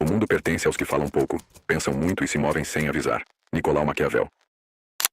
O mundo pertence aos que falam pouco, pensam muito e se movem sem avisar. Nicolau Maquiavel.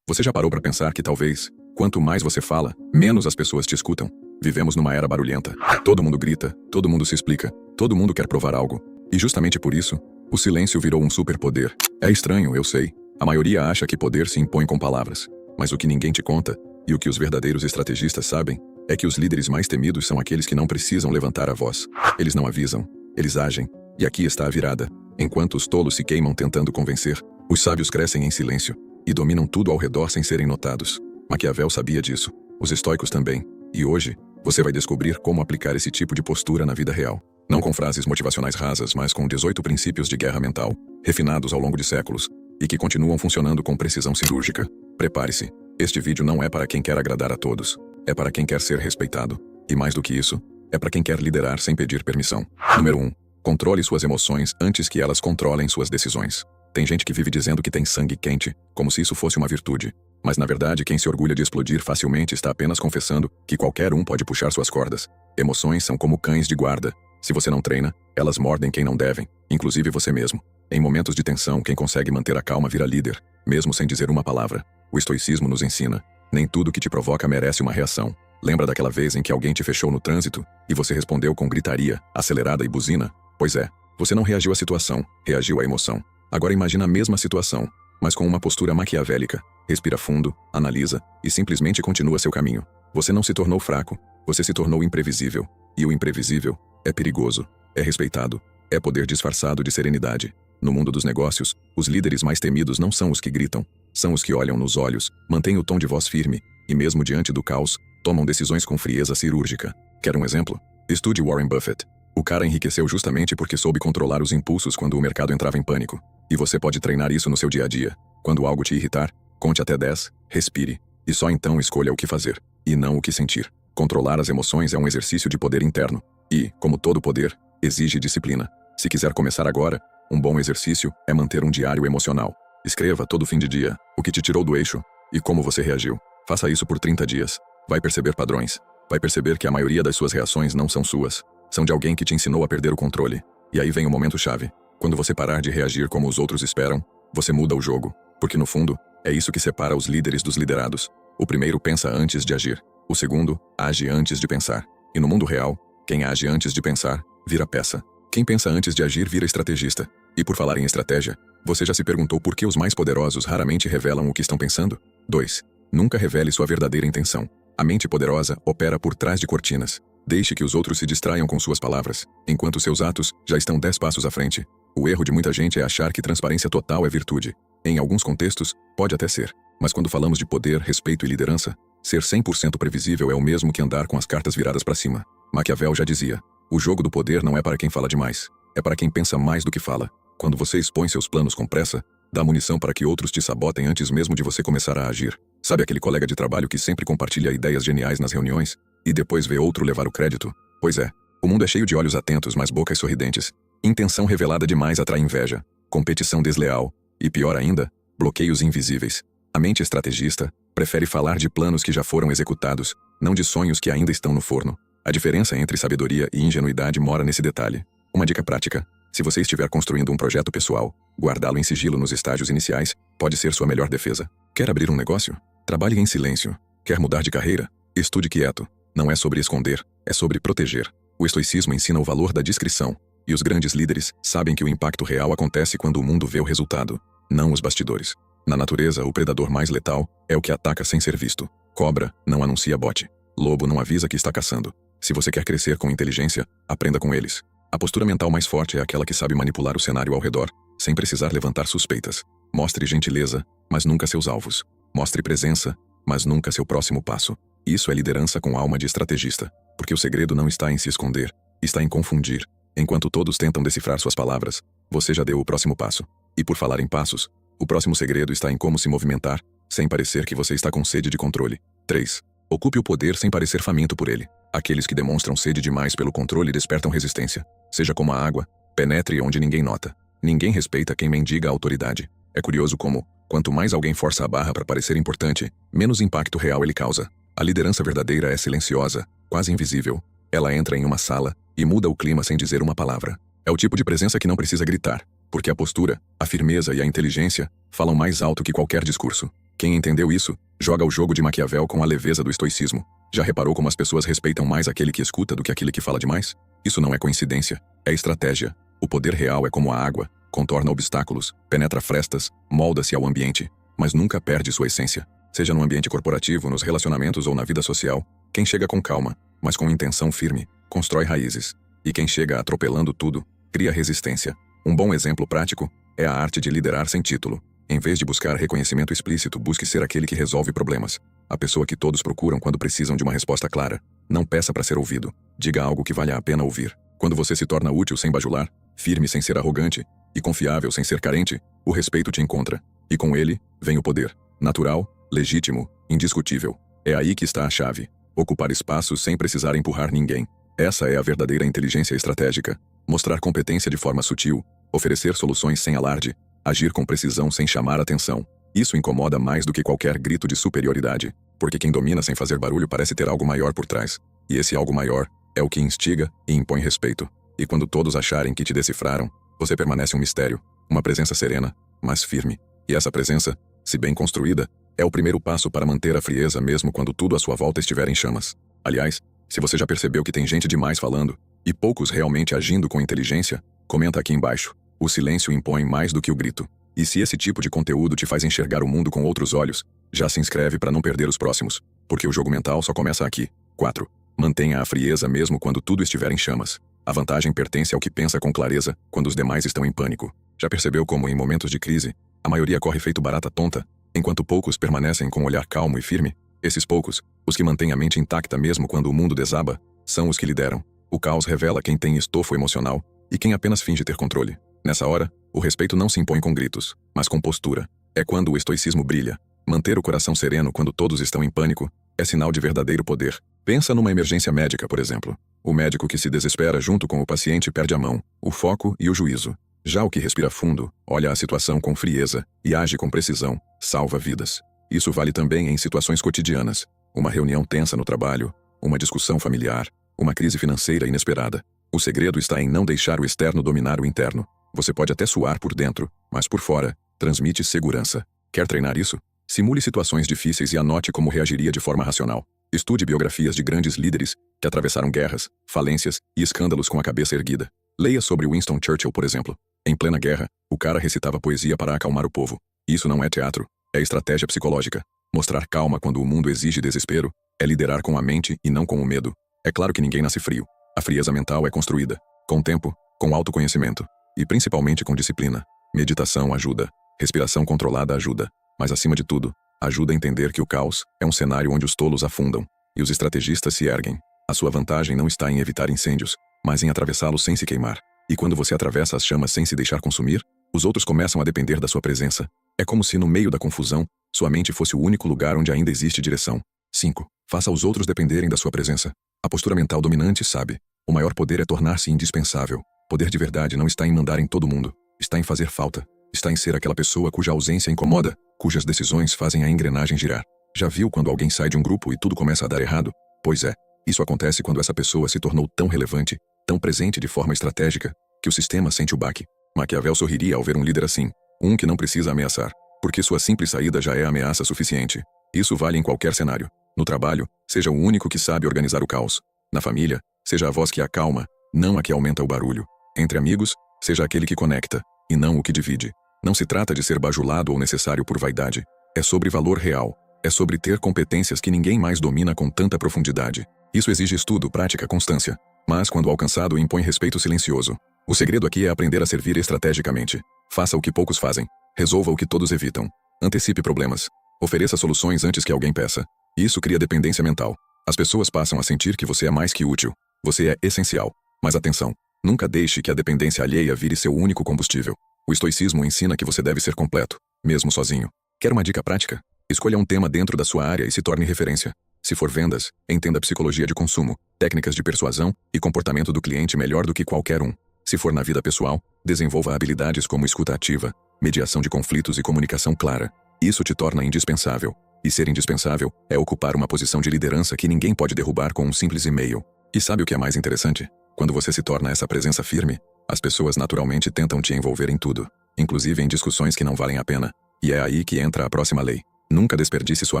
Você já parou para pensar que talvez, quanto mais você fala, menos as pessoas te escutam? Vivemos numa era barulhenta. Todo mundo grita, todo mundo se explica, todo mundo quer provar algo. E justamente por isso, o silêncio virou um superpoder. É estranho, eu sei. A maioria acha que poder se impõe com palavras. Mas o que ninguém te conta, e o que os verdadeiros estrategistas sabem, é que os líderes mais temidos são aqueles que não precisam levantar a voz. Eles não avisam, eles agem. E aqui está a virada. Enquanto os tolos se queimam tentando convencer, os sábios crescem em silêncio e dominam tudo ao redor sem serem notados. Maquiavel sabia disso. Os estoicos também. E hoje, você vai descobrir como aplicar esse tipo de postura na vida real. Não com frases motivacionais rasas, mas com 18 princípios de guerra mental, refinados ao longo de séculos, e que continuam funcionando com precisão cirúrgica. Prepare-se. Este vídeo não é para quem quer agradar a todos. É para quem quer ser respeitado. E mais do que isso, é para quem quer liderar sem pedir permissão. Número 1. Controle suas emoções antes que elas controlem suas decisões. Tem gente que vive dizendo que tem sangue quente, como se isso fosse uma virtude. Mas na verdade, quem se orgulha de explodir facilmente está apenas confessando que qualquer um pode puxar suas cordas. Emoções são como cães de guarda. Se você não treina, elas mordem quem não devem, inclusive você mesmo. Em momentos de tensão, quem consegue manter a calma vira líder, mesmo sem dizer uma palavra. O estoicismo nos ensina: nem tudo que te provoca merece uma reação. Lembra daquela vez em que alguém te fechou no trânsito e você respondeu com gritaria, acelerada e buzina? Pois é, você não reagiu à situação, reagiu à emoção. Agora imagina a mesma situação, mas com uma postura maquiavélica. Respira fundo, analisa e simplesmente continua seu caminho. Você não se tornou fraco, você se tornou imprevisível. E o imprevisível é perigoso, é respeitado, é poder disfarçado de serenidade. No mundo dos negócios, os líderes mais temidos não são os que gritam, são os que olham nos olhos, mantêm o tom de voz firme e mesmo diante do caos, tomam decisões com frieza cirúrgica. Quer um exemplo? Estude Warren Buffett. O cara enriqueceu justamente porque soube controlar os impulsos quando o mercado entrava em pânico. E você pode treinar isso no seu dia a dia. Quando algo te irritar, conte até 10, respire, e só então escolha o que fazer, e não o que sentir. Controlar as emoções é um exercício de poder interno, e, como todo poder, exige disciplina. Se quiser começar agora, um bom exercício é manter um diário emocional. Escreva todo fim de dia o que te tirou do eixo e como você reagiu. Faça isso por 30 dias. Vai perceber padrões. Vai perceber que a maioria das suas reações não são suas. São de alguém que te ensinou a perder o controle. E aí vem o momento-chave. Quando você parar de reagir como os outros esperam, você muda o jogo. Porque no fundo, é isso que separa os líderes dos liderados. O primeiro pensa antes de agir. O segundo, age antes de pensar. E no mundo real, quem age antes de pensar, vira peça. Quem pensa antes de agir vira estrategista. E por falar em estratégia, você já se perguntou por que os mais poderosos raramente revelam o que estão pensando? 2. Nunca revele sua verdadeira intenção. A mente poderosa opera por trás de cortinas. Deixe que os outros se distraiam com suas palavras, enquanto seus atos já estão 10 passos à frente. O erro de muita gente é achar que transparência total é virtude. Em alguns contextos, pode até ser. Mas quando falamos de poder, respeito e liderança, ser 100% previsível é o mesmo que andar com as cartas viradas para cima. Maquiavel já dizia: o jogo do poder não é para quem fala demais, é para quem pensa mais do que fala. Quando você expõe seus planos com pressa, dá munição para que outros te sabotem antes mesmo de você começar a agir. Sabe aquele colega de trabalho que sempre compartilha ideias geniais nas reuniões e depois vê outro levar o crédito? Pois é, o mundo é cheio de olhos atentos, mas bocas sorridentes. Intenção revelada demais atrai inveja, competição desleal e, pior ainda, bloqueios invisíveis. A mente estrategista prefere falar de planos que já foram executados, não de sonhos que ainda estão no forno. A diferença entre sabedoria e ingenuidade mora nesse detalhe. Uma dica prática: se você estiver construindo um projeto pessoal, guardá-lo em sigilo nos estágios iniciais pode ser sua melhor defesa. Quer abrir um negócio? Trabalhe em silêncio. Quer mudar de carreira? Estude quieto. Não é sobre esconder, é sobre proteger. O estoicismo ensina o valor da discrição, e os grandes líderes sabem que o impacto real acontece quando o mundo vê o resultado, não os bastidores. Na natureza, o predador mais letal é o que ataca sem ser visto. Cobra não anuncia bote. Lobo não avisa que está caçando. Se você quer crescer com inteligência, aprenda com eles. A postura mental mais forte é aquela que sabe manipular o cenário ao redor, sem precisar levantar suspeitas. Mostre gentileza, mas nunca seus alvos. Mostre presença, mas nunca seu próximo passo. Isso é liderança com alma de estrategista, porque o segredo não está em se esconder, está em confundir. Enquanto todos tentam decifrar suas palavras, você já deu o próximo passo. E por falar em passos, o próximo segredo está em como se movimentar, sem parecer que você está com sede de controle. 3. Ocupe o poder sem parecer faminto por ele. Aqueles que demonstram sede demais pelo controle despertam resistência. Seja como a água, penetre onde ninguém nota. Ninguém respeita quem mendiga a autoridade. É curioso como, quanto mais alguém força a barra para parecer importante, menos impacto real ele causa. A liderança verdadeira é silenciosa, quase invisível. Ela entra em uma sala e muda o clima sem dizer uma palavra. É o tipo de presença que não precisa gritar, porque a postura, a firmeza e a inteligência falam mais alto que qualquer discurso. Quem entendeu isso, joga o jogo de Maquiavel com a leveza do estoicismo. Já reparou como as pessoas respeitam mais aquele que escuta do que aquele que fala demais? Isso não é coincidência, é estratégia. O poder real é como a água, contorna obstáculos, penetra frestas, molda-se ao ambiente, mas nunca perde sua essência. Seja no ambiente corporativo, nos relacionamentos ou na vida social, quem chega com calma, mas com intenção firme, constrói raízes. E quem chega atropelando tudo, cria resistência. Um bom exemplo prático é a arte de liderar sem título. Em vez de buscar reconhecimento explícito, busque ser aquele que resolve problemas. A pessoa que todos procuram quando precisam de uma resposta clara. Não peça para ser ouvido. Diga algo que valha a pena ouvir. Quando você se torna útil sem bajular, firme sem ser arrogante e confiável sem ser carente, o respeito te encontra. E com ele, vem o poder. Natural, legítimo, indiscutível. É aí que está a chave. Ocupar espaços sem precisar empurrar ninguém. Essa é a verdadeira inteligência estratégica. Mostrar competência de forma sutil, oferecer soluções sem alarde, agir com precisão sem chamar atenção. Isso incomoda mais do que qualquer grito de superioridade, porque quem domina sem fazer barulho parece ter algo maior por trás. E esse algo maior é o que instiga e impõe respeito. E quando todos acharem que te decifraram, você permanece um mistério, uma presença serena, mas firme. E essa presença, se bem construída, é o primeiro passo para manter a frieza mesmo quando tudo à sua volta estiver em chamas. Aliás, se você já percebeu que tem gente demais falando, e poucos realmente agindo com inteligência, comenta aqui embaixo. O silêncio impõe mais do que o grito. E se esse tipo de conteúdo te faz enxergar o mundo com outros olhos, já se inscreve para não perder os próximos, porque o jogo mental só começa aqui. 4. Mantenha a frieza mesmo quando tudo estiver em chamas. A vantagem pertence ao que pensa com clareza quando os demais estão em pânico. Já percebeu como, em momentos de crise, a maioria corre feito barata tonta, enquanto poucos permanecem com um olhar calmo e firme? Esses poucos, os que mantêm a mente intacta mesmo quando o mundo desaba, são os que lideram. O caos revela quem tem estofo emocional e quem apenas finge ter controle. Nessa hora, o respeito não se impõe com gritos, mas com postura. É quando o estoicismo brilha. Manter o coração sereno quando todos estão em pânico é sinal de verdadeiro poder. Pensa numa emergência médica, por exemplo. O médico que se desespera junto com o paciente perde a mão, o foco e o juízo. Já o que respira fundo, olha a situação com frieza e age com precisão, salva vidas. Isso vale também em situações cotidianas. Uma reunião tensa no trabalho, uma discussão familiar, uma crise financeira inesperada. O segredo está em não deixar o externo dominar o interno. Você pode até suar por dentro, mas por fora, transmite segurança. Quer treinar isso? Simule situações difíceis e anote como reagiria de forma racional. Estude biografias de grandes líderes que atravessaram guerras, falências e escândalos com a cabeça erguida. Leia sobre Winston Churchill, por exemplo. Em plena guerra, o cara recitava poesia para acalmar o povo. Isso não é teatro, é estratégia psicológica. Mostrar calma quando o mundo exige desespero é liderar com a mente e não com o medo. É claro que ninguém nasce frio. A frieza mental é construída, com tempo, com autoconhecimento. E principalmente com disciplina. Meditação ajuda. Respiração controlada ajuda. Mas acima de tudo, ajuda a entender que o caos é um cenário onde os tolos afundam e os estrategistas se erguem. A sua vantagem não está em evitar incêndios, mas em atravessá-los sem se queimar. E quando você atravessa as chamas sem se deixar consumir, os outros começam a depender da sua presença. É como se no meio da confusão, sua mente fosse o único lugar onde ainda existe direção. 5. Faça os outros dependerem da sua presença. A postura mental dominante sabe: o maior poder é tornar-se indispensável. Poder de verdade não está em mandar em todo mundo. Está em fazer falta. Está em ser aquela pessoa cuja ausência incomoda, cujas decisões fazem a engrenagem girar. Já viu quando alguém sai de um grupo e tudo começa a dar errado? Pois é, isso acontece quando essa pessoa se tornou tão relevante, tão presente de forma estratégica, que o sistema sente o baque. Maquiavel sorriria ao ver um líder assim, um que não precisa ameaçar, porque sua simples saída já é ameaça suficiente. Isso vale em qualquer cenário. No trabalho, seja o único que sabe organizar o caos. Na família, seja a voz que acalma, não a que aumenta o barulho. Entre amigos, seja aquele que conecta, e não o que divide. Não se trata de ser bajulado ou necessário por vaidade. É sobre valor real. É sobre ter competências que ninguém mais domina com tanta profundidade. Isso exige estudo, prática, constância. Mas, quando alcançado, impõe respeito silencioso. O segredo aqui é aprender a servir estrategicamente. Faça o que poucos fazem. Resolva o que todos evitam. Antecipe problemas. Ofereça soluções antes que alguém peça. Isso cria dependência mental. As pessoas passam a sentir que você é mais que útil. Você é essencial. Mas atenção. Nunca deixe que a dependência alheia vire seu único combustível. O estoicismo ensina que você deve ser completo, mesmo sozinho. Quer uma dica prática? Escolha um tema dentro da sua área e se torne referência. Se for vendas, entenda psicologia de consumo, técnicas de persuasão e comportamento do cliente melhor do que qualquer um. Se for na vida pessoal, desenvolva habilidades como escuta ativa, mediação de conflitos e comunicação clara. Isso te torna indispensável. E ser indispensável é ocupar uma posição de liderança que ninguém pode derrubar com um simples e-mail. E sabe o que é mais interessante? Quando você se torna essa presença firme, As pessoas naturalmente tentam te envolver em tudo, inclusive em discussões que não valem a pena. E é aí que entra a próxima lei. Nunca desperdice sua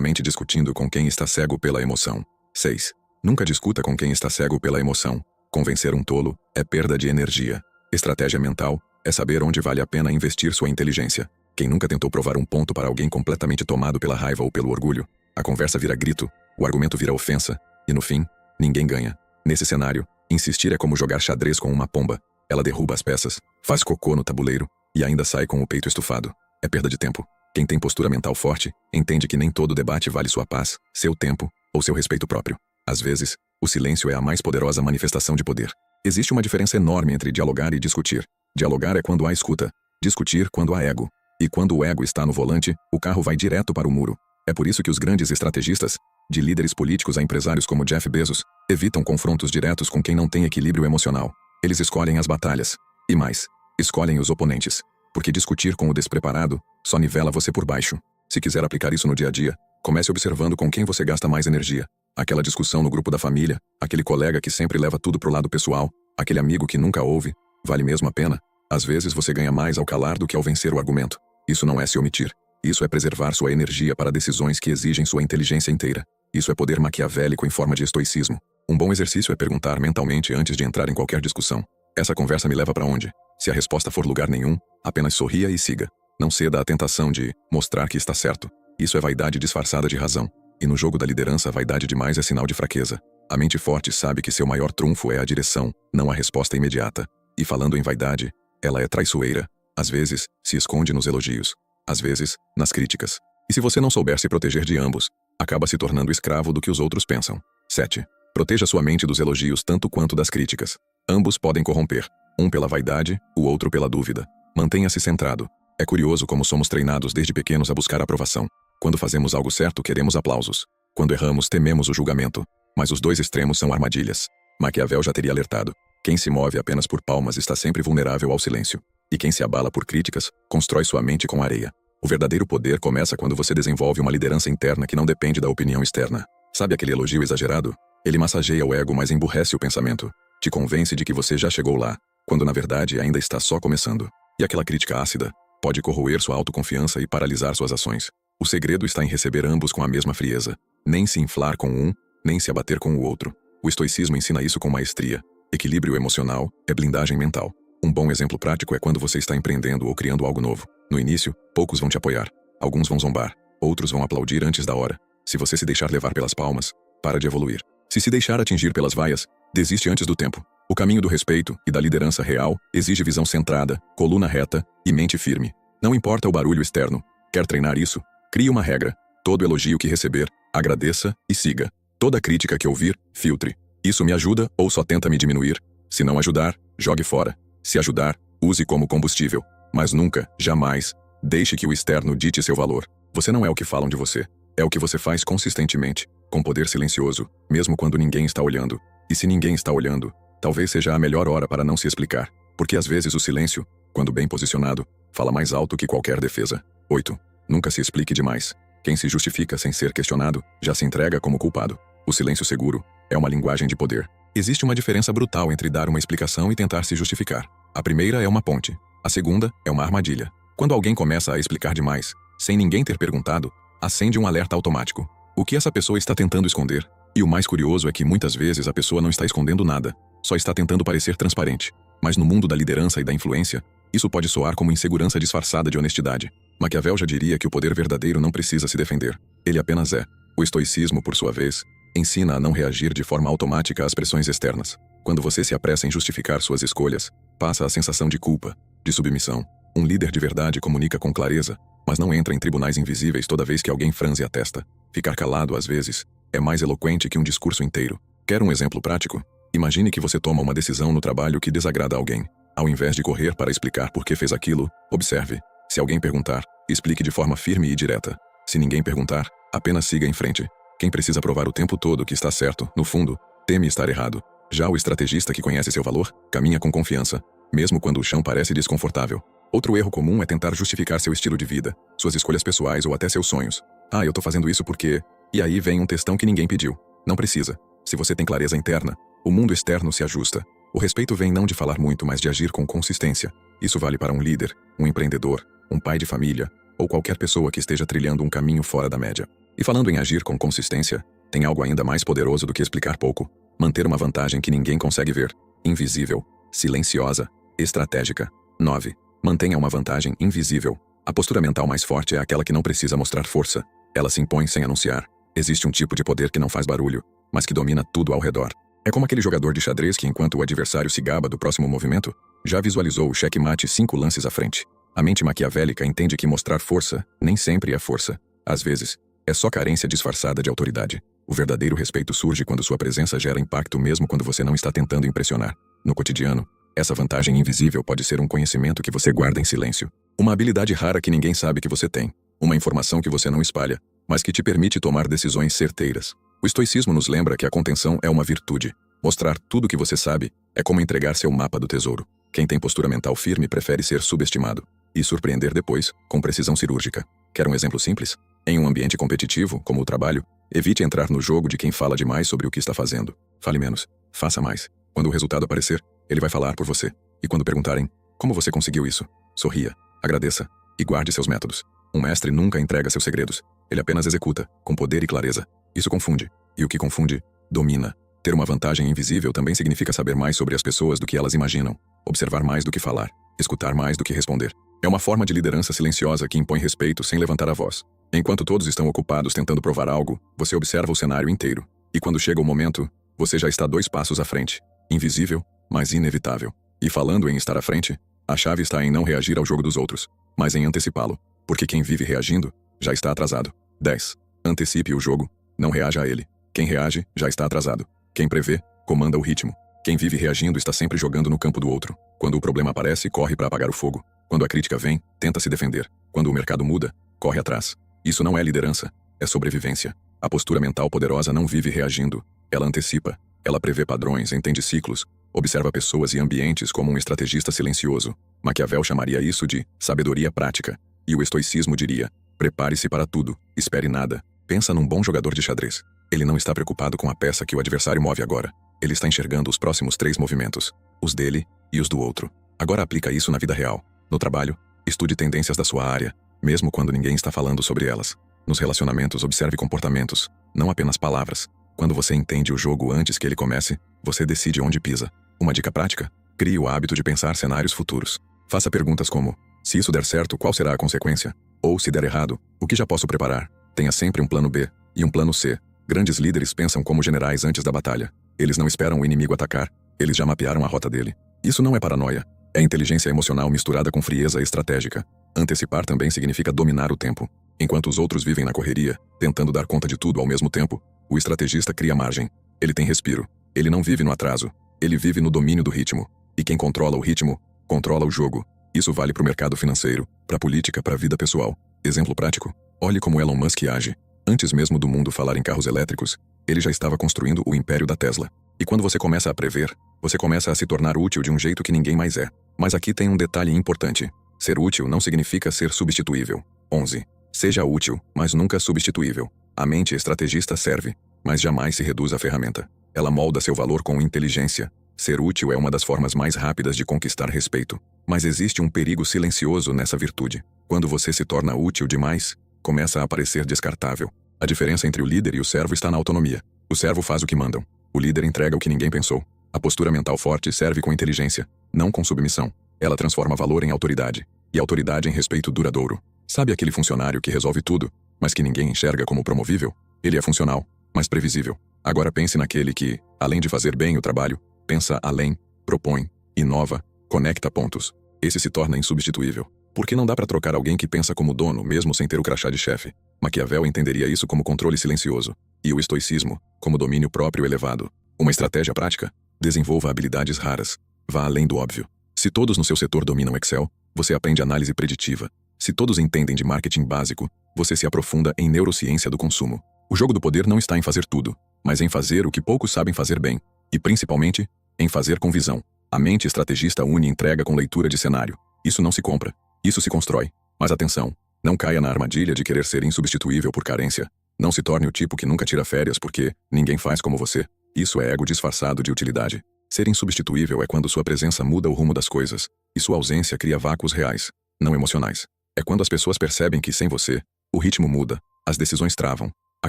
mente discutindo com quem está cego pela emoção. 6. Nunca discuta com quem está cego pela emoção. Convencer um tolo é perda de energia. Estratégia mental é saber onde vale a pena investir sua inteligência. Quem nunca tentou provar um ponto para alguém completamente tomado pela raiva ou pelo orgulho? A conversa vira grito, o argumento vira ofensa, e no fim, ninguém ganha. Nesse cenário, insistir é como jogar xadrez com uma pomba. Ela derruba as peças, faz cocô no tabuleiro e ainda sai com o peito estufado. É perda de tempo. Quem tem postura mental forte, entende que nem todo debate vale sua paz, seu tempo ou seu respeito próprio. Às vezes, o silêncio é a mais poderosa manifestação de poder. Existe uma diferença enorme entre dialogar e discutir. Dialogar é quando há escuta, discutir quando há ego. E quando o ego está no volante, o carro vai direto para o muro. É por isso que os grandes estrategistas, de líderes políticos a empresários como Jeff Bezos, evitam confrontos diretos com quem não tem equilíbrio emocional. Eles escolhem as batalhas. E mais, escolhem os oponentes. Porque discutir com o despreparado só nivela você por baixo. Se quiser aplicar isso no dia a dia, comece observando com quem você gasta mais energia. Aquela discussão no grupo da família, aquele colega que sempre leva tudo pro lado pessoal, aquele amigo que nunca ouve, vale mesmo a pena? Às vezes você ganha mais ao calar do que ao vencer o argumento. Isso não é se omitir. Isso é preservar sua energia para decisões que exigem sua inteligência inteira. Isso é poder maquiavélico em forma de estoicismo. Um bom exercício é perguntar mentalmente antes de entrar em qualquer discussão: essa conversa me leva para onde? Se a resposta for lugar nenhum, apenas sorria e siga. Não ceda à tentação de mostrar que está certo. Isso é vaidade disfarçada de razão. E no jogo da liderança, vaidade demais é sinal de fraqueza. A mente forte sabe que seu maior trunfo é a direção, não a resposta imediata. E falando em vaidade, ela é traiçoeira. Às vezes, se esconde nos elogios. Às vezes, nas críticas. E se você não souber se proteger de ambos, acaba se tornando escravo do que os outros pensam. 7. Proteja sua mente dos elogios tanto quanto das críticas. Ambos podem corromper. Um pela vaidade, o outro pela dúvida. Mantenha-se centrado. É curioso como somos treinados desde pequenos a buscar aprovação. Quando fazemos algo certo, queremos aplausos. Quando erramos, tememos o julgamento. Mas os dois extremos são armadilhas. Maquiavel já teria alertado. Quem se move apenas por palmas está sempre vulnerável ao silêncio. E quem se abala por críticas, constrói sua mente com areia. O verdadeiro poder começa quando você desenvolve uma liderança interna que não depende da opinião externa. Sabe aquele elogio exagerado? Ele massageia o ego, mas emburrece o pensamento. Te convence de que você já chegou lá, quando na verdade ainda está só começando. E aquela crítica ácida pode corroer sua autoconfiança e paralisar suas ações. O segredo está em receber ambos com a mesma frieza. Nem se inflar com um, nem se abater com o outro. O estoicismo ensina isso com maestria. Equilíbrio emocional é blindagem mental. Um bom exemplo prático é quando você está empreendendo ou criando algo novo. No início, poucos vão te apoiar. Alguns vão zombar. Outros vão aplaudir antes da hora. Se você se deixar levar pelas palmas, para de evoluir. Se deixar atingir pelas vaias, desiste antes do tempo. O caminho do respeito e da liderança real exige visão centrada, coluna reta e mente firme. Não importa o barulho externo. Quer treinar isso? Crie uma regra. Todo elogio que receber, agradeça e siga. Toda crítica que ouvir, filtre. Isso me ajuda ou só tenta me diminuir? Se não ajudar, jogue fora. Se ajudar, use como combustível. Mas nunca, jamais, deixe que o externo dite seu valor. Você não é o que falam de você. É o que você faz consistentemente, com poder silencioso, mesmo quando ninguém está olhando. E se ninguém está olhando, talvez seja a melhor hora para não se explicar. Porque às vezes o silêncio, quando bem posicionado, fala mais alto que qualquer defesa. 8. Nunca se explique demais. Quem se justifica sem ser questionado, já se entrega como culpado. O silêncio seguro é uma linguagem de poder. Existe uma diferença brutal entre dar uma explicação e tentar se justificar. A primeira é uma ponte. A segunda é uma armadilha. Quando alguém começa a explicar demais, sem ninguém ter perguntado, acende um alerta automático. O que essa pessoa está tentando esconder? E o mais curioso é que muitas vezes a pessoa não está escondendo nada, só está tentando parecer transparente. Mas no mundo da liderança e da influência, isso pode soar como insegurança disfarçada de honestidade. Maquiavel já diria que o poder verdadeiro não precisa se defender. Ele apenas é. O estoicismo, por sua vez, ensina a não reagir de forma automática às pressões externas. Quando você se apressa em justificar suas escolhas, passa a sensação de culpa, de submissão. Um líder de verdade comunica com clareza, mas não entra em tribunais invisíveis toda vez que alguém franze a testa. Ficar calado, às vezes, é mais eloquente que um discurso inteiro. Quer um exemplo prático? Imagine que você toma uma decisão no trabalho que desagrada alguém. Ao invés de correr para explicar por que fez aquilo, observe. Se alguém perguntar, explique de forma firme e direta. Se ninguém perguntar, apenas siga em frente. Quem precisa provar o tempo todo que está certo, no fundo, teme estar errado. Já o estrategista que conhece seu valor, caminha com confiança, mesmo quando o chão parece desconfortável. Outro erro comum é tentar justificar seu estilo de vida, suas escolhas pessoais ou até seus sonhos. Eu tô fazendo isso porque... E aí vem um textão que ninguém pediu. Não precisa. Se você tem clareza interna, o mundo externo se ajusta. O respeito vem não de falar muito, mas de agir com consistência. Isso vale para um líder, um empreendedor, um pai de família, ou qualquer pessoa que esteja trilhando um caminho fora da média. E falando em agir com consistência, tem algo ainda mais poderoso do que explicar pouco. Manter uma vantagem que ninguém consegue ver, invisível, silenciosa, estratégica. 9. Mantenha uma vantagem invisível. A postura mental mais forte é aquela que não precisa mostrar força. Ela se impõe sem anunciar. Existe um tipo de poder que não faz barulho, mas que domina tudo ao redor. É como aquele jogador de xadrez que, enquanto o adversário se gaba do próximo movimento, já visualizou o checkmate 5 lances à frente. A mente maquiavélica entende que mostrar força nem sempre é força. Às vezes, é só carência disfarçada de autoridade. O verdadeiro respeito surge quando sua presença gera impacto mesmo quando você não está tentando impressionar. No cotidiano, essa vantagem invisível pode ser um conhecimento que você guarda em silêncio. Uma habilidade rara que ninguém sabe que você tem. Uma informação que você não espalha, mas que te permite tomar decisões certeiras. O estoicismo nos lembra que a contenção é uma virtude. Mostrar tudo o que você sabe é como entregar seu mapa do tesouro. Quem tem postura mental firme prefere ser subestimado e surpreender depois, com precisão cirúrgica. Quer um exemplo simples? Em um ambiente competitivo, como o trabalho, evite entrar no jogo de quem fala demais sobre o que está fazendo. Fale menos, faça mais. Quando o resultado aparecer, ele vai falar por você. E quando perguntarem, como você conseguiu isso? Sorria, agradeça e guarde seus métodos. Um mestre nunca entrega seus segredos. Ele apenas executa, com poder e clareza. Isso confunde. E o que confunde, domina. Ter uma vantagem invisível também significa saber mais sobre as pessoas do que elas imaginam. Observar mais do que falar. Escutar mais do que responder. É uma forma de liderança silenciosa que impõe respeito sem levantar a voz. Enquanto todos estão ocupados tentando provar algo, você observa o cenário inteiro. E quando chega o momento, você já está 2 passos à frente. Invisível, mas inevitável. E falando em estar à frente, a chave está em não reagir ao jogo dos outros, mas em antecipá-lo. Porque quem vive reagindo, já está atrasado. 10. Antecipe o jogo, não reaja a ele. Quem reage, já está atrasado. Quem prevê, comanda o ritmo. Quem vive reagindo está sempre jogando no campo do outro. Quando o problema aparece, corre para apagar o fogo. Quando a crítica vem, tenta se defender. Quando o mercado muda, corre atrás. Isso não é liderança, é sobrevivência. A postura mental poderosa não vive reagindo. Ela antecipa. Ela prevê padrões, entende ciclos, observa pessoas e ambientes como um estrategista silencioso. Maquiavel chamaria isso de sabedoria prática. E o estoicismo diria, prepare-se para tudo, espere nada. Pensa num bom jogador de xadrez. Ele não está preocupado com a peça que o adversário move agora. Ele está enxergando os próximos 3 movimentos, os dele e os do outro. Agora aplica isso na vida real. No trabalho, estude tendências da sua área, mesmo quando ninguém está falando sobre elas. Nos relacionamentos, observe comportamentos, não apenas palavras. Quando você entende o jogo antes que ele comece, você decide onde pisa. Uma dica prática? Crie o hábito de pensar cenários futuros. Faça perguntas como, se isso der certo, qual será a consequência? Ou, se der errado, o que já posso preparar? Tenha sempre um plano B e um plano C. Grandes líderes pensam como generais antes da batalha. Eles não esperam o inimigo atacar, eles já mapearam a rota dele. Isso não é paranoia. É inteligência emocional misturada com frieza estratégica. Antecipar também significa dominar o tempo. Enquanto os outros vivem na correria, tentando dar conta de tudo ao mesmo tempo, o estrategista cria margem. Ele tem respiro. Ele não vive no atraso. Ele vive no domínio do ritmo. E quem controla o ritmo, controla o jogo. Isso vale para o mercado financeiro, para a política, para a vida pessoal. Exemplo prático. Olhe como Elon Musk age. Antes mesmo do mundo falar em carros elétricos, ele já estava construindo o império da Tesla. E quando você começa a prever, você começa a se tornar útil de um jeito que ninguém mais é. Mas aqui tem um detalhe importante. Ser útil não significa ser substituível. 11. Seja útil, mas nunca substituível. A mente estrategista serve, mas jamais se reduz à ferramenta. Ela molda seu valor com inteligência. Ser útil é uma das formas mais rápidas de conquistar respeito. Mas existe um perigo silencioso nessa virtude. Quando você se torna útil demais, começa a parecer descartável. A diferença entre o líder e o servo está na autonomia. O servo faz o que mandam. O líder entrega o que ninguém pensou. A postura mental forte serve com inteligência, não com submissão. Ela transforma valor em autoridade, e autoridade em respeito duradouro. Sabe aquele funcionário que resolve tudo, mas que ninguém enxerga como promovível? Ele é funcional, mas previsível. Agora pense naquele que, além de fazer bem o trabalho, pensa além, propõe, inova, conecta pontos. Esse se torna insubstituível. Porque não dá para trocar alguém que pensa como dono, mesmo sem ter o crachá de chefe. Maquiavel entenderia isso como controle silencioso, e o estoicismo como domínio próprio elevado. Uma estratégia prática? Desenvolva habilidades raras. Vá além do óbvio. Se todos no seu setor dominam Excel, você aprende análise preditiva. Se todos entendem de marketing básico, você se aprofunda em neurociência do consumo. O jogo do poder não está em fazer tudo, mas em fazer o que poucos sabem fazer bem. E, principalmente, em fazer com visão. A mente estrategista une entrega com leitura de cenário. Isso não se compra. Isso se constrói. Mas atenção, não caia na armadilha de querer ser insubstituível por carência. Não se torne o tipo que nunca tira férias porque ninguém faz como você. Isso é ego disfarçado de utilidade. Ser insubstituível é quando sua presença muda o rumo das coisas, e sua ausência cria vácuos reais, não emocionais. É quando as pessoas percebem que, sem você, o ritmo muda, as decisões travam, a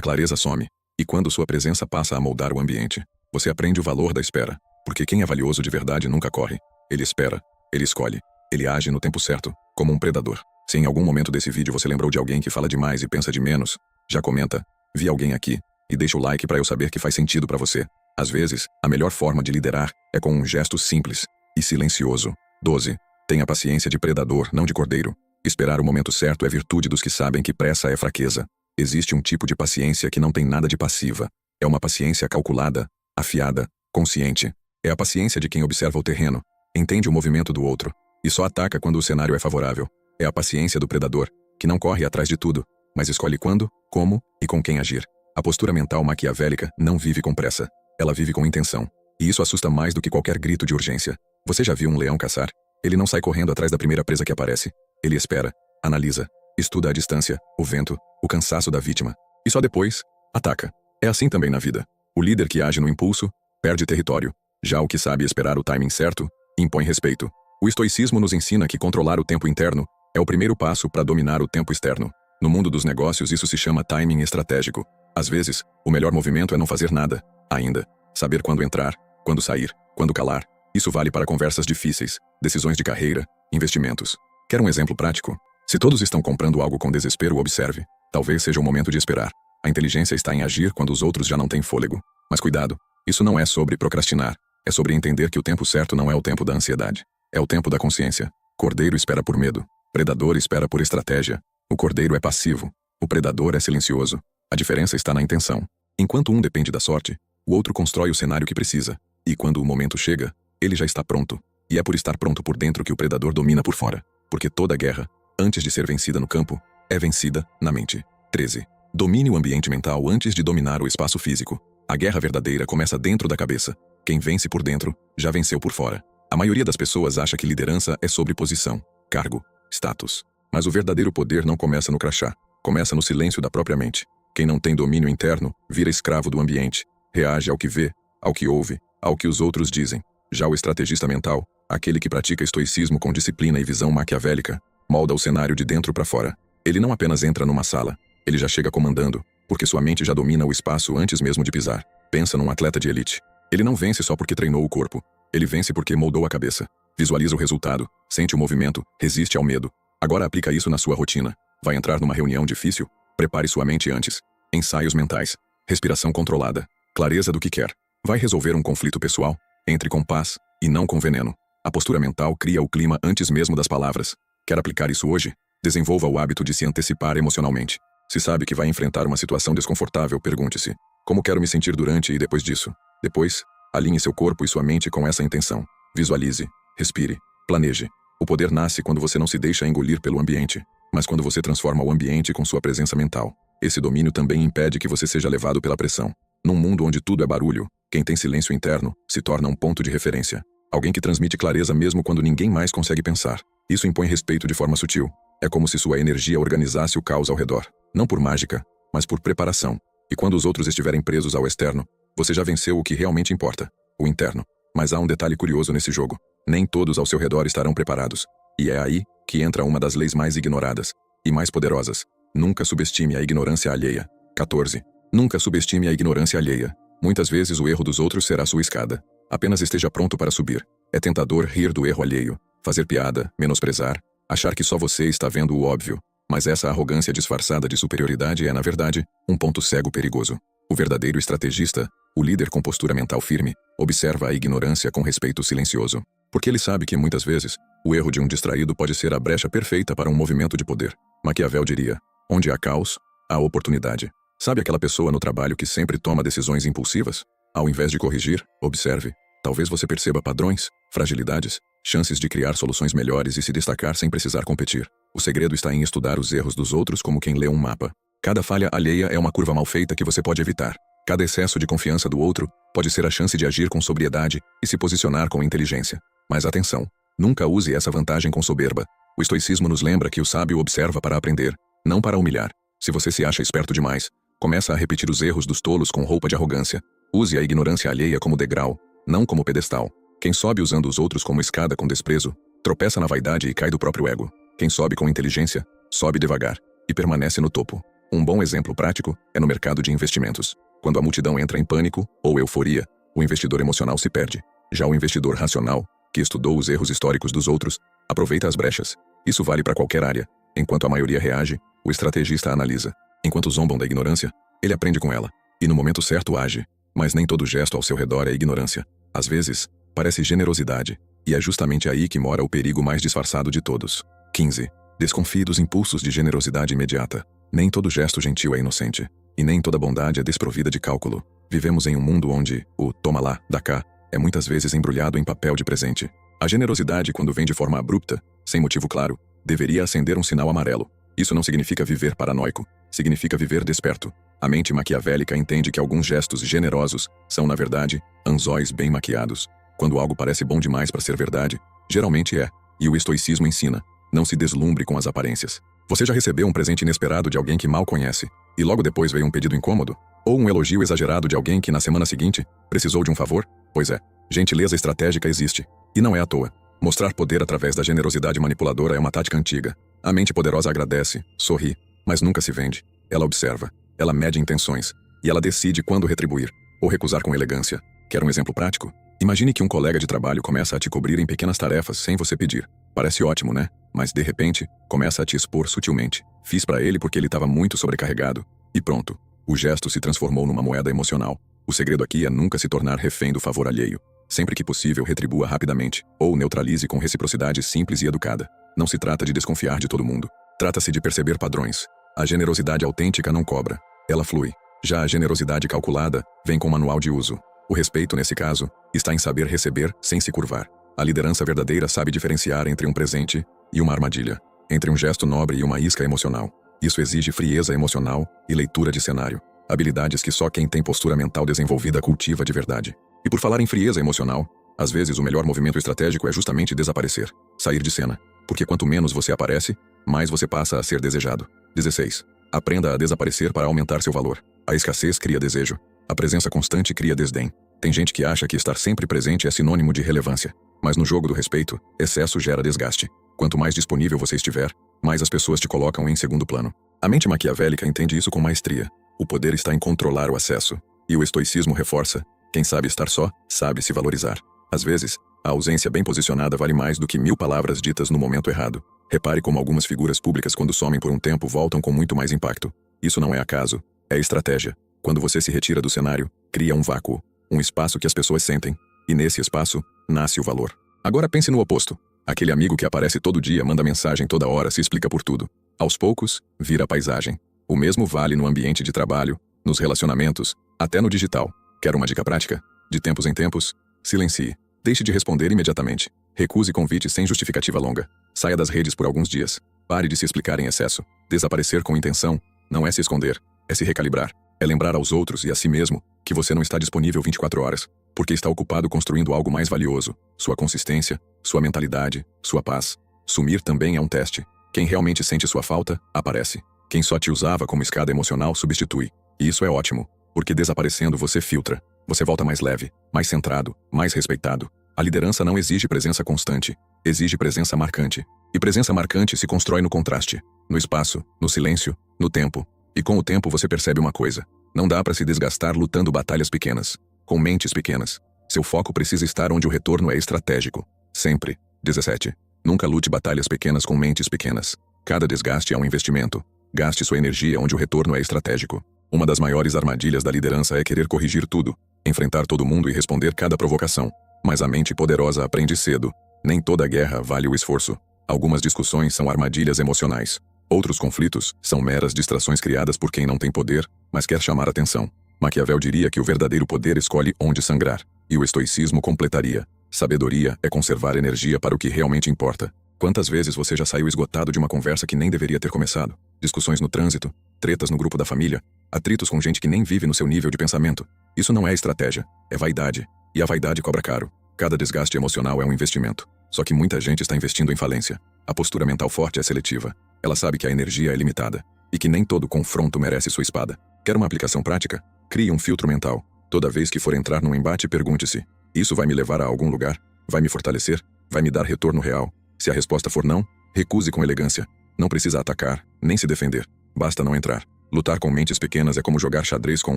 clareza some, e quando sua presença passa a moldar o ambiente, você aprende o valor da espera, porque quem é valioso de verdade nunca corre. Ele espera, ele escolhe, ele age no tempo certo, como um predador. Se em algum momento desse vídeo você lembrou de alguém que fala demais e pensa de menos, já comenta, vi alguém aqui, e deixa o like para eu saber que faz sentido para você. Às vezes, a melhor forma de liderar é com um gesto simples e silencioso. 12. Tenha paciência de predador, não de cordeiro. Esperar o momento certo é virtude dos que sabem que pressa é fraqueza. Existe um tipo de paciência que não tem nada de passiva. É uma paciência calculada, afiada, consciente. É a paciência de quem observa o terreno, entende o movimento do outro, e só ataca quando o cenário é favorável. É a paciência do predador, que não corre atrás de tudo, mas escolhe quando, como e com quem agir. A postura mental maquiavélica não vive com pressa. Ela vive com intenção. E isso assusta mais do que qualquer grito de urgência. Você já viu um leão caçar? Ele não sai correndo atrás da primeira presa que aparece. Ele espera, analisa, estuda a distância, o vento, o cansaço da vítima. E só depois, ataca. É assim também na vida. O líder que age no impulso, perde território. Já o que sabe esperar o timing certo, impõe respeito. O estoicismo nos ensina que controlar o tempo interno é o primeiro passo para dominar o tempo externo. No mundo dos negócios isso se chama timing estratégico. Às vezes, o melhor movimento é não fazer nada, ainda. Saber quando entrar, quando sair, quando calar. Isso vale para conversas difíceis, decisões de carreira, investimentos. Quer um exemplo prático? Se todos estão comprando algo com desespero, observe. Talvez seja o momento de esperar. A inteligência está em agir quando os outros já não têm fôlego. Mas cuidado, isso não é sobre procrastinar. É sobre entender que o tempo certo não é o tempo da ansiedade. É o tempo da consciência. Cordeiro espera por medo. Predador espera por estratégia. O cordeiro é passivo. O predador é silencioso. A diferença está na intenção. Enquanto um depende da sorte, o outro constrói o cenário que precisa. E quando o momento chega, ele já está pronto. E é por estar pronto por dentro que o predador domina por fora. Porque toda guerra, antes de ser vencida no campo, é vencida na mente. 13. Domine o ambiente mental antes de dominar o espaço físico. A guerra verdadeira começa dentro da cabeça. Quem vence por dentro, já venceu por fora. A maioria das pessoas acha que liderança é sobre posição, cargo, status. Mas o verdadeiro poder não começa no crachá. Começa no silêncio da própria mente. Quem não tem domínio interno, vira escravo do ambiente. Reage ao que vê, ao que ouve, ao que os outros dizem. Já o estrategista mental, aquele que pratica estoicismo com disciplina e visão maquiavélica, molda o cenário de dentro para fora. Ele não apenas entra numa sala, ele já chega comandando, porque sua mente já domina o espaço antes mesmo de pisar. Pensa num atleta de elite. Ele não vence só porque treinou o corpo. Ele vence porque moldou a cabeça. Visualiza o resultado, sente o movimento, resiste ao medo. Agora aplica isso na sua rotina. Vai entrar numa reunião difícil? Prepare sua mente antes. Ensaios mentais. Respiração controlada. Clareza do que quer. Vai resolver um conflito pessoal? Entre com paz, e não com veneno. A postura mental cria o clima antes mesmo das palavras. Quer aplicar isso hoje? Desenvolva o hábito de se antecipar emocionalmente. Se sabe que vai enfrentar uma situação desconfortável, pergunte-se: como quero me sentir durante e depois disso? Depois, alinhe seu corpo e sua mente com essa intenção. Visualize, respire, planeje. O poder nasce quando você não se deixa engolir pelo ambiente, mas quando você transforma o ambiente com sua presença mental. Esse domínio também impede que você seja levado pela pressão. Num mundo onde tudo é barulho, quem tem silêncio interno se torna um ponto de referência. Alguém que transmite clareza mesmo quando ninguém mais consegue pensar. Isso impõe respeito de forma sutil. É como se sua energia organizasse o caos ao redor. Não por mágica, mas por preparação. E quando os outros estiverem presos ao externo, você já venceu o que realmente importa, o interno. Mas há um detalhe curioso nesse jogo. Nem todos ao seu redor estarão preparados. E é aí que entra uma das leis mais ignoradas e mais poderosas. Nunca subestime a ignorância alheia. 14. Nunca subestime a ignorância alheia. Muitas vezes o erro dos outros será sua escada. Apenas esteja pronto para subir. É tentador rir do erro alheio, fazer piada, menosprezar, achar que só você está vendo o óbvio. Mas essa arrogância disfarçada de superioridade é, na verdade, um ponto cego perigoso. O verdadeiro estrategista, o líder com postura mental firme, observa a ignorância com respeito silencioso. Porque ele sabe que, muitas vezes, o erro de um distraído pode ser a brecha perfeita para um movimento de poder. Maquiavel diria: onde há caos, há oportunidade. Sabe aquela pessoa no trabalho que sempre toma decisões impulsivas? Ao invés de corrigir, observe. Talvez você perceba padrões, fragilidades, chances de criar soluções melhores e se destacar sem precisar competir. O segredo está em estudar os erros dos outros como quem lê um mapa. Cada falha alheia é uma curva mal feita que você pode evitar. Cada excesso de confiança do outro pode ser a chance de agir com sobriedade e se posicionar com inteligência. Mas atenção, nunca use essa vantagem com soberba. O estoicismo nos lembra que o sábio observa para aprender, não para humilhar. Se você se acha esperto demais, começa a repetir os erros dos tolos com roupa de arrogância. Use a ignorância alheia como degrau, não como pedestal. Quem sobe usando os outros como escada com desprezo, tropeça na vaidade e cai do próprio ego. Quem sobe com inteligência, sobe devagar e permanece no topo. Um bom exemplo prático é no mercado de investimentos. Quando a multidão entra em pânico ou euforia, o investidor emocional se perde. Já o investidor racional, que estudou os erros históricos dos outros, aproveita as brechas. Isso vale para qualquer área. Enquanto a maioria reage, o estrategista analisa. Enquanto zombam da ignorância, ele aprende com ela. E no momento certo age. Mas nem todo gesto ao seu redor é ignorância. Às vezes, parece generosidade. E é justamente aí que mora o perigo mais disfarçado de todos. 15. Desconfie dos impulsos de generosidade imediata. Nem todo gesto gentil é inocente. E nem toda bondade é desprovida de cálculo. Vivemos em um mundo onde o toma lá, dá cá, é muitas vezes embrulhado em papel de presente. A generosidade, quando vem de forma abrupta, sem motivo claro, deveria acender um sinal amarelo. Isso não significa viver paranoico. Significa viver desperto. A mente maquiavélica entende que alguns gestos generosos são, na verdade, anzóis bem maquiados. Quando algo parece bom demais para ser verdade, geralmente é. E o estoicismo ensina: não se deslumbre com as aparências. Você já recebeu um presente inesperado de alguém que mal conhece, e logo depois veio um pedido incômodo? Ou um elogio exagerado de alguém que na semana seguinte precisou de um favor? Pois é, gentileza estratégica existe. E não é à toa. Mostrar poder através da generosidade manipuladora é uma tática antiga. A mente poderosa agradece, sorri, mas nunca se vende. Ela observa, ela mede intenções, e ela decide quando retribuir, ou recusar com elegância. Quer um exemplo prático? Imagine que um colega de trabalho começa a te cobrir em pequenas tarefas sem você pedir. Parece ótimo, né? Mas de repente, começa a te expor sutilmente. Fiz pra ele porque ele estava muito sobrecarregado. E pronto. O gesto se transformou numa moeda emocional. O segredo aqui é nunca se tornar refém do favor alheio. Sempre que possível, retribua rapidamente, ou neutralize com reciprocidade simples e educada. Não se trata de desconfiar de todo mundo. Trata-se de perceber padrões. A generosidade autêntica não cobra. Ela flui. Já a generosidade calculada vem com manual de uso. O respeito, nesse caso, está em saber receber sem se curvar. A liderança verdadeira sabe diferenciar entre um presente e uma armadilha, entre um gesto nobre e uma isca emocional. Isso exige frieza emocional e leitura de cenário, habilidades que só quem tem postura mental desenvolvida cultiva de verdade. E por falar em frieza emocional, às vezes o melhor movimento estratégico é justamente desaparecer, sair de cena, porque quanto menos você aparece, mais você passa a ser desejado. 16. Aprenda a desaparecer para aumentar seu valor. A escassez cria desejo. A presença constante cria desdém. Tem gente que acha que estar sempre presente é sinônimo de relevância. Mas no jogo do respeito, excesso gera desgaste. Quanto mais disponível você estiver, mais as pessoas te colocam em segundo plano. A mente maquiavélica entende isso com maestria. O poder está em controlar o acesso. E o estoicismo reforça: quem sabe estar só, sabe se valorizar. Às vezes, a ausência bem posicionada vale mais do que 1000 palavras ditas no momento errado. Repare como algumas figuras públicas, quando somem por um tempo, voltam com muito mais impacto. Isso não é acaso, é estratégia. Quando você se retira do cenário, cria um vácuo, um espaço que as pessoas sentem, e nesse espaço, nasce o valor. Agora pense no oposto. Aquele amigo que aparece todo dia, manda mensagem toda hora, se explica por tudo. Aos poucos, vira paisagem. O mesmo vale no ambiente de trabalho, nos relacionamentos, até no digital. Quer uma dica prática? De tempos em tempos, silencie. Deixe de responder imediatamente. Recuse convite sem justificativa longa. Saia das redes por alguns dias. Pare de se explicar em excesso. Desaparecer com intenção não é se esconder, é se recalibrar. É lembrar aos outros e a si mesmo que você não está disponível 24 horas, porque está ocupado construindo algo mais valioso: sua consistência, sua mentalidade, sua paz. Sumir também é um teste. Quem realmente sente sua falta, aparece. Quem só te usava como escada emocional, substitui. E isso é ótimo, porque desaparecendo você filtra. Você volta mais leve, mais centrado, mais respeitado. A liderança não exige presença constante, exige presença marcante. E presença marcante se constrói no contraste, no espaço, no silêncio, no tempo. E com o tempo você percebe uma coisa: não dá para se desgastar lutando batalhas pequenas, com mentes pequenas. Seu foco precisa estar onde o retorno é estratégico. Sempre. 17. Nunca lute batalhas pequenas com mentes pequenas. Cada desgaste é um investimento. Gaste sua energia onde o retorno é estratégico. Uma das maiores armadilhas da liderança é querer corrigir tudo, enfrentar todo mundo e responder cada provocação. Mas a mente poderosa aprende cedo. Nem toda guerra vale o esforço. Algumas discussões são armadilhas emocionais. Outros conflitos são meras distrações criadas por quem não tem poder, mas quer chamar atenção. Maquiavel diria que o verdadeiro poder escolhe onde sangrar. E o estoicismo completaria: sabedoria é conservar energia para o que realmente importa. Quantas vezes você já saiu esgotado de uma conversa que nem deveria ter começado? Discussões no trânsito, tretas no grupo da família, atritos com gente que nem vive no seu nível de pensamento. Isso não é estratégia, é vaidade. E a vaidade cobra caro. Cada desgaste emocional é um investimento. Só que muita gente está investindo em falência. A postura mental forte é seletiva. Ela sabe que a energia é limitada e que nem todo confronto merece sua espada. Quer uma aplicação prática? Crie um filtro mental. Toda vez que for entrar num embate, pergunte-se: Isso vai me levar a algum lugar? Vai me fortalecer? Vai me dar retorno real? Se a resposta for não, recuse com elegância. Não precisa atacar, nem se defender. Basta não entrar. Lutar com mentes pequenas é como jogar xadrez com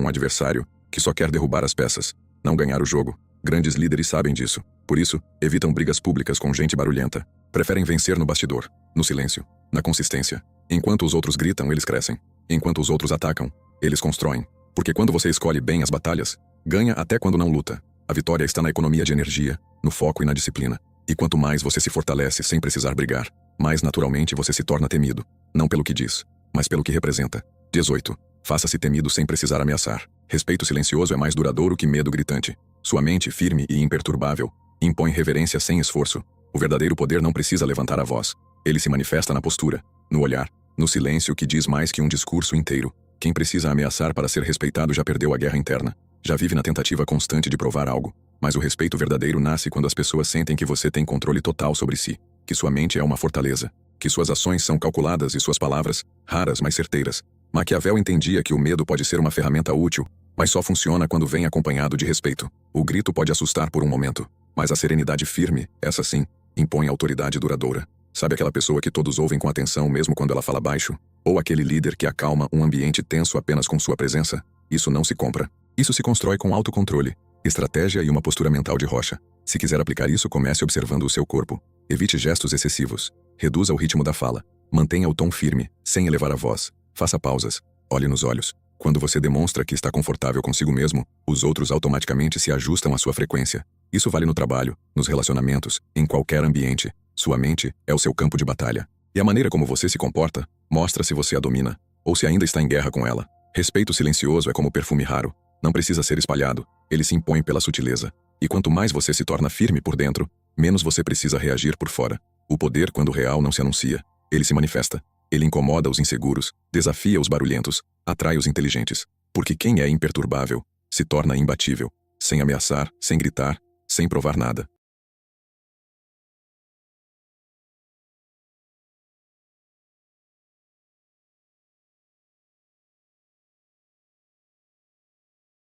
um adversário que só quer derrubar as peças, não ganhar o jogo. Grandes líderes sabem disso. Por isso, evitam brigas públicas com gente barulhenta. Preferem vencer no bastidor, no silêncio, na consistência. Enquanto os outros gritam, eles crescem. Enquanto os outros atacam, eles constroem. Porque quando você escolhe bem as batalhas, ganha até quando não luta. A vitória está na economia de energia, no foco e na disciplina. E quanto mais você se fortalece sem precisar brigar, mais naturalmente você se torna temido. Não pelo que diz, mas pelo que representa. 18. Faça-se temido sem precisar ameaçar. Respeito silencioso é mais duradouro que medo gritante. Sua mente, firme e imperturbável, impõe reverência sem esforço. O verdadeiro poder não precisa levantar a voz. Ele se manifesta na postura, no olhar, no silêncio que diz mais que um discurso inteiro. Quem precisa ameaçar para ser respeitado já perdeu a guerra interna. Já vive na tentativa constante de provar algo. Mas o respeito verdadeiro nasce quando as pessoas sentem que você tem controle total sobre si, que sua mente é uma fortaleza, que suas ações são calculadas e suas palavras, raras mas certeiras. Maquiavel entendia que o medo pode ser uma ferramenta útil, mas só funciona quando vem acompanhado de respeito. O grito pode assustar por um momento, mas a serenidade firme, essa sim, impõe autoridade duradoura. Sabe aquela pessoa que todos ouvem com atenção mesmo quando ela fala baixo? Ou aquele líder que acalma um ambiente tenso apenas com sua presença? Isso não se compra. Isso se constrói com autocontrole, estratégia e uma postura mental de rocha. Se quiser aplicar isso, comece observando o seu corpo. Evite gestos excessivos. Reduza o ritmo da fala. Mantenha o tom firme, sem elevar a voz. Faça pausas. Olhe nos olhos. Quando você demonstra que está confortável consigo mesmo, os outros automaticamente se ajustam à sua frequência. Isso vale no trabalho, nos relacionamentos, em qualquer ambiente. Sua mente é o seu campo de batalha. E a maneira como você se comporta mostra se você a domina, ou se ainda está em guerra com ela. Respeito silencioso é como perfume raro. Não precisa ser espalhado, ele se impõe pela sutileza. E quanto mais você se torna firme por dentro, menos você precisa reagir por fora. O poder, quando real, não se anuncia. Ele se manifesta. Ele incomoda os inseguros, desafia os barulhentos, atrai os inteligentes. Porque quem é imperturbável se torna imbatível, sem ameaçar, sem gritar, sem provar nada.